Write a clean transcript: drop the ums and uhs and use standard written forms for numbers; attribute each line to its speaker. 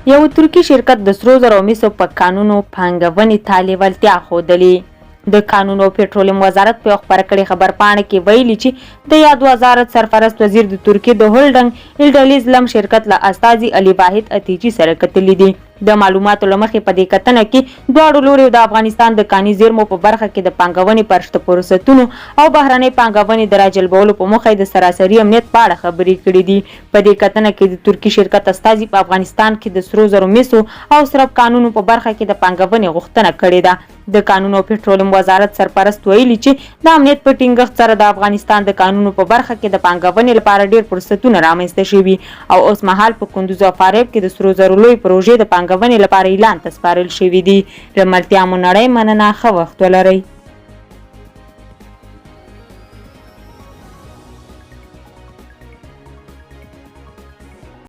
Speaker 1: یو ترکی شرکت د سرو زرو او مسو په کانونو پانګونې ته لیوالتیا ښودلې. د کانونو او پټرولیم وزارت په خبره کړې خبرپاڼه کې ویلي چې د یاد وزارت سرپرست وزیر د ترکیې د هولډنګ ایلډلیز لم شرکت له استازي علي واحد اتیجي سره کتلې دي. د معلوماتو له مخې په دې کتنه کې دواړو لوریو د افغانستان د کاني زیرمو په برخه کې د پانګونې پر شته فرصتونو او بهرنۍ پانګونې د راجلبولو په موخه د سراسري امنیت په اړه خبرې کړې دي. په دې کتنه کې د ترکي شرکت استازي په افغانستان کې د سرو زرو مسو او سرب قانونو په برخه کې د پانګونې غوښتنه کړې ده. د کانونو او پټرولیم وزارت سرپرست ویلي چې د امنیت په ټینګښت سره د افغانستان د قانونو په برخه کې د پانګونې لپاره ډېر فرصتونه رامنځته شوي او اوس مهال په کندوز او فاریاب کې د سرو زرو لوی پروژې د پانګونې لپاره اعلان ته سپارل شوي دي. رملتیا مو نړۍ مننه، ښه وخت ولرئ.